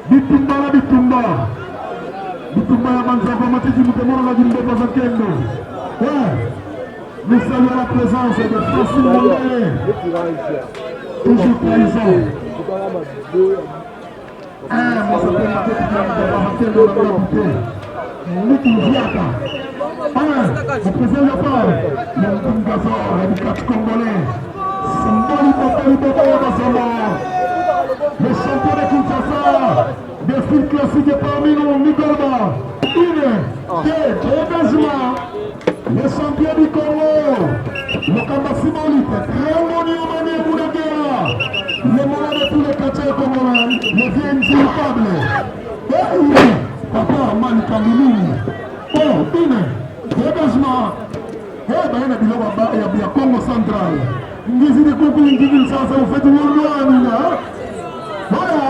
Bitumba la bitumba. Bitumba ya Manzava Matiki Moutemora la Gimbe Bazakendo. Ouais. Nous saluons la présence de Francine Mondele. Toujours trahison. Moi ça fait ma tête qui est Bazakendo dans la bouteille. Niki Ndiaka. Le président Yopal. Mon Gazor, le 4 Congolais. Symboli Boko Yabasama. Le champion de Kinshasa. Des films classiques et parmi nous, Nicolba. Le champion du Congo, le Kambasimolite, très monument de Boudagera, le moment de tous les catcheurs congolais, le vieux insultable. Papa, Mani Kambilini. Oh, Bine, dégagement. Eh bien, il y a Congo central. Ngizi de Koukou, Ngizi Sansa, vous faites du monde, voilà.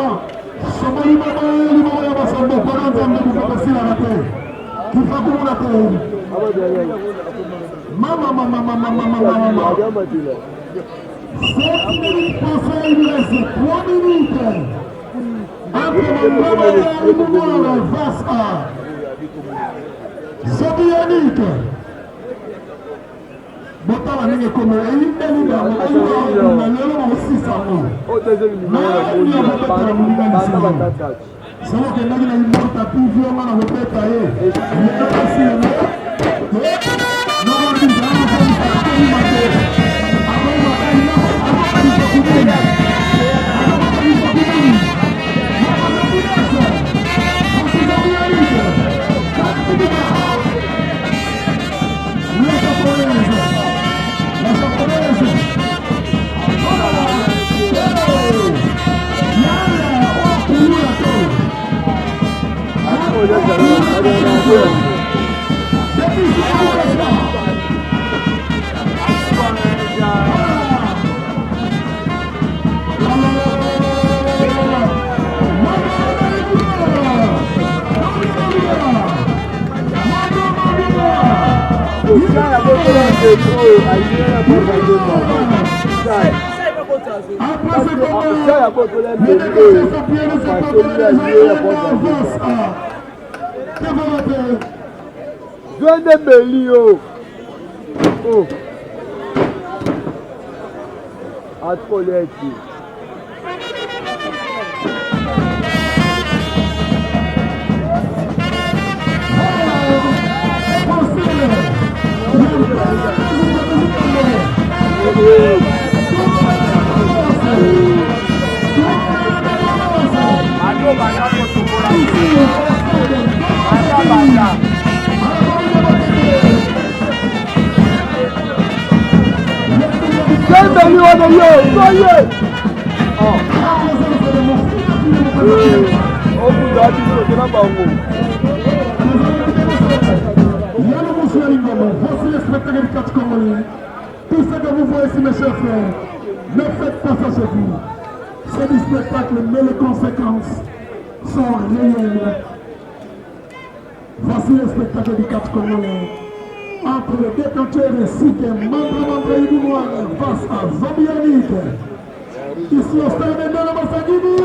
Somali Mama, Yabasamba, Paranzamba, vous faites aussi la raté. Qui fait comme on a fait. Maman. 7 minutes passées, il reste 3 minutes. Entre Maman et Moumouara, face à Sobianique. Botala ninge comme il est là, il est aussi ça. C'est vrai que nous avons une tapis violent dans le pétaillé. Venez Melio. Oh. Atcolete. Voici les spectacles du 4 Congolais. Tout ce que vous voyez ici, mes chers frères, ne faites pas ça chez vous. C'est du spectacle, mais les conséquences sont réelles. Voici le spectacle du 4 Congolais. Entre le détenteur et Sike, Mandra Iboumoua face à Zobianique. Ici au stade de la Massagini.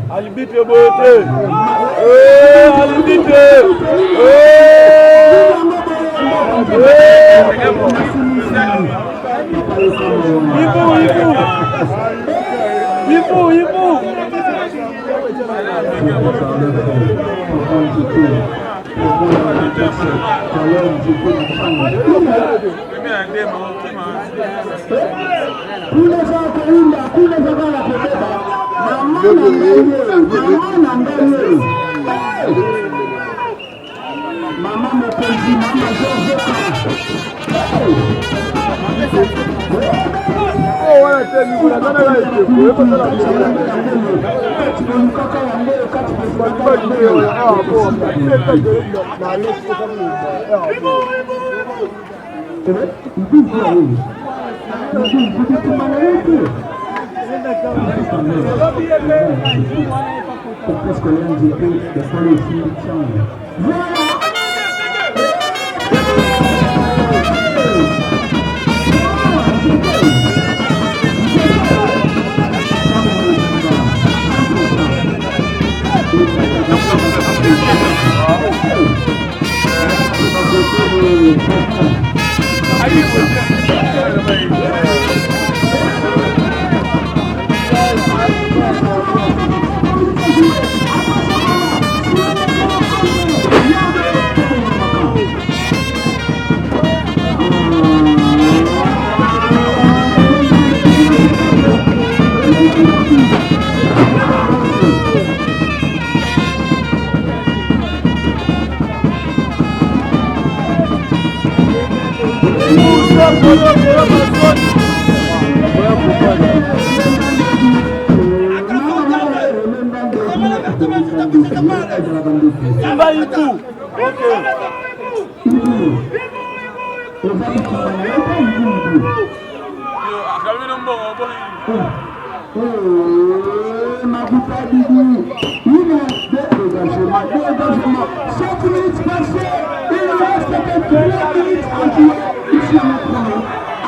Arbitre beauté. Arbitre. Mama mokonzi, mama Jozoka. Oh, wana teni kuna kana ga ite ko e pata la ko.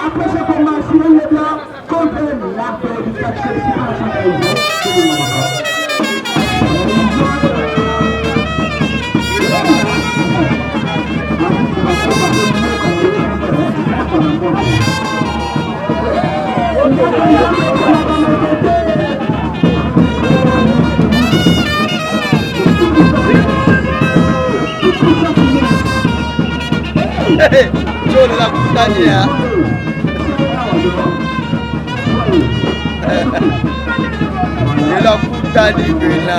Après ce combat, si on est blanc, contre la paix du 做的那不干净啊！你那不干净对啦。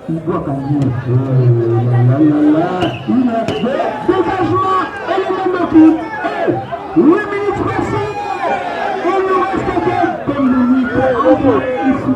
Il doit gagner. Dégagement et le même équipe. 8 minutes passées. Il nous reste que comme le micro ici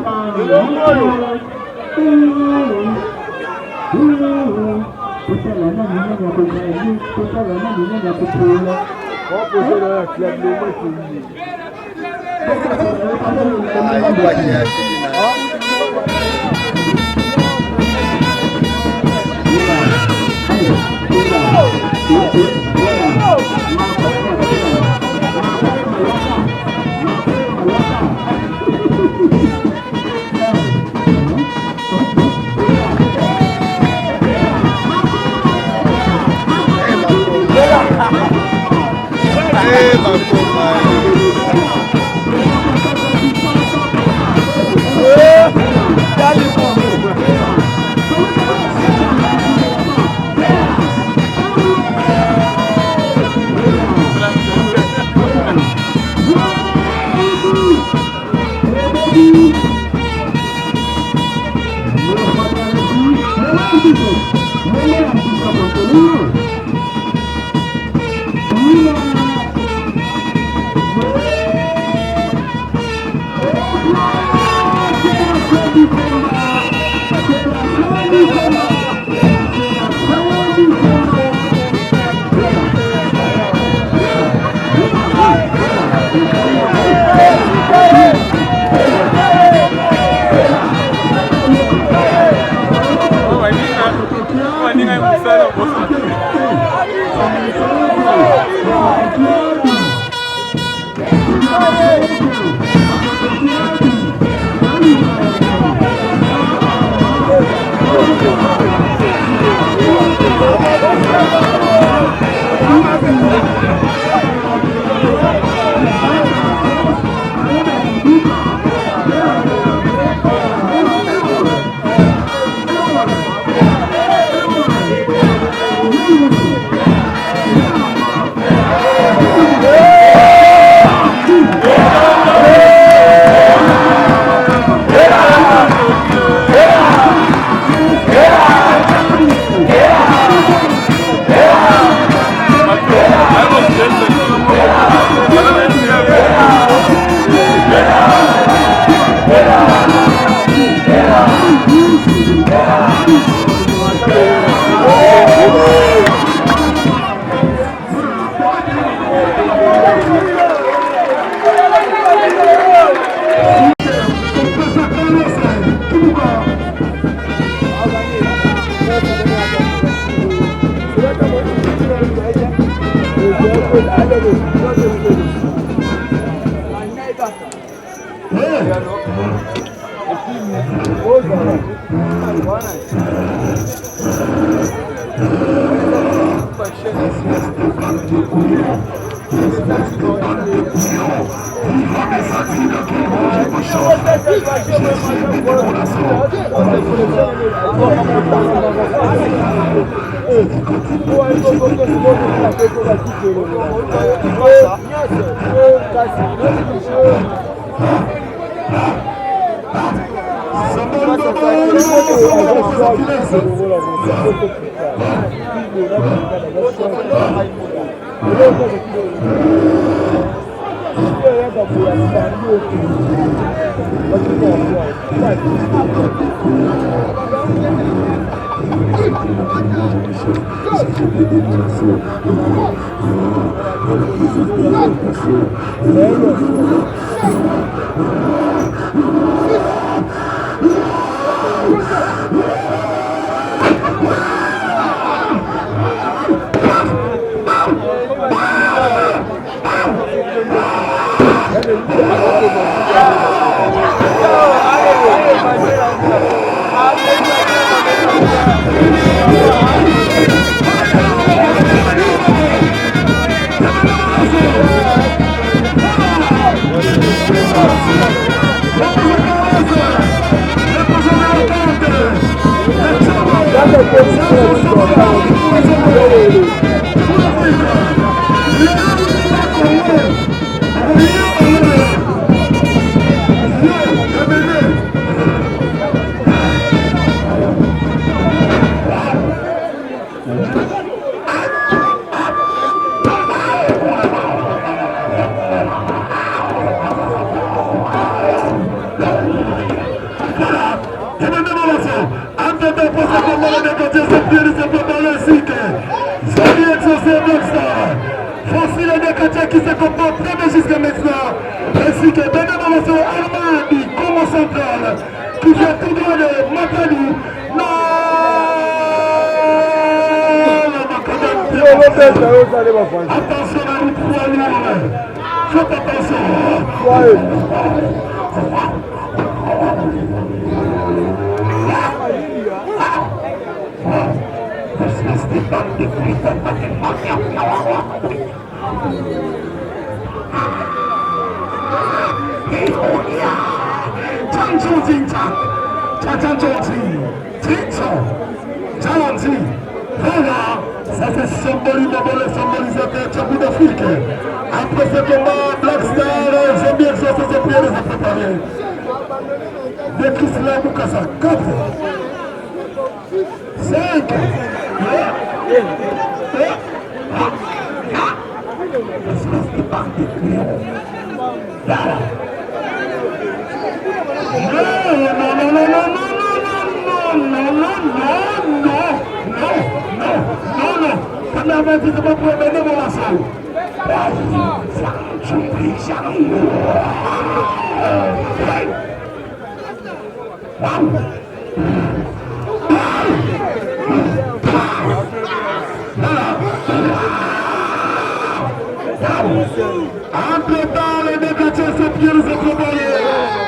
Entre-temps, les négociations se préparées.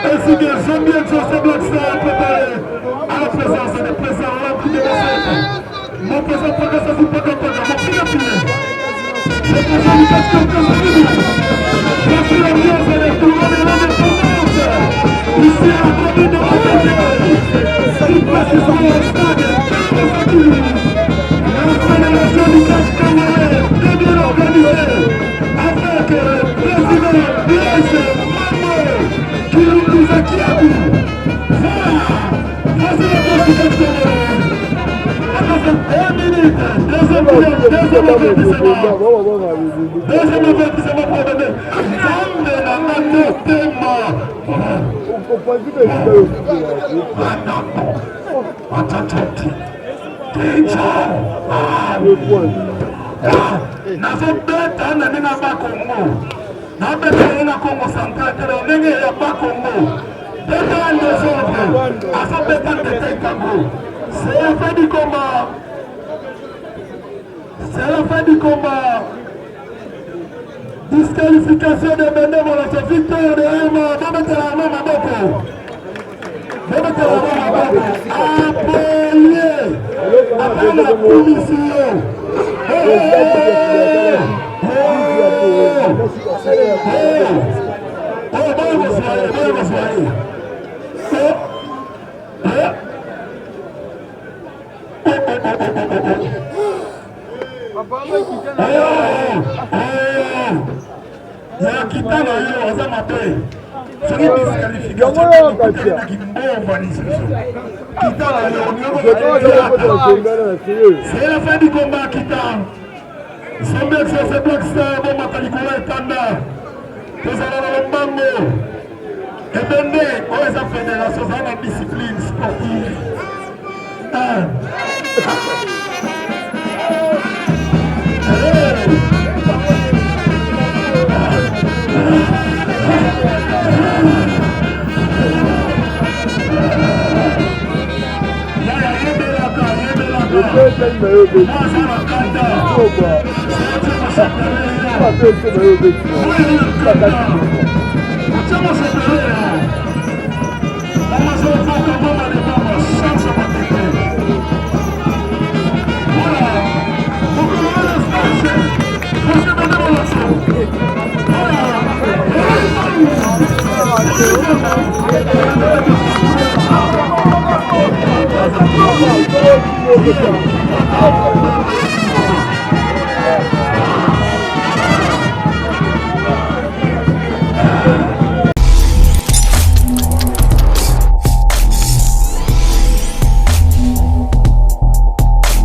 Ainsi que Jean-Bien José Blackstar préparé à la présence des présidents remplis de recettes. Mon président progresse sur Paka-Paka, mon prix. Le président du casque voici l'ambiance et les tourments de l'indépendance. Ici à la commune de Montpellier. Une place ici au stade. La fédération du casque congolais très bien organisée. Avec le président Blaise Mambo qui nous acquiert. Voici la place du casque congolais. Attention, 1 minute. Deuxième avertissement. Deuxième avertissement pour donner. Zambé na matotema. Nazobeta na nina Bakongo. Nabeta na Congo Central te ndenge ya Bakongo. Beta en désordre. Azobeta ndete Congo. C'est la fin du combat. C'est la fin du combat. Disqualification de bénévoles, c'est victoire de Emma. Bamete la main Maboko. Bamete la main Maboko. Appelé. Appelé la commission. Kitana yo aza mabe. Soki disqualification na kimbomba ni sisi. Kitana yo c'est la fin du combat Kitana. Zambé c'est Blackstar bon matalikolo etanda. Tozala na mbango. Ebende oyo eza fédération za na discipline sportive. Oh,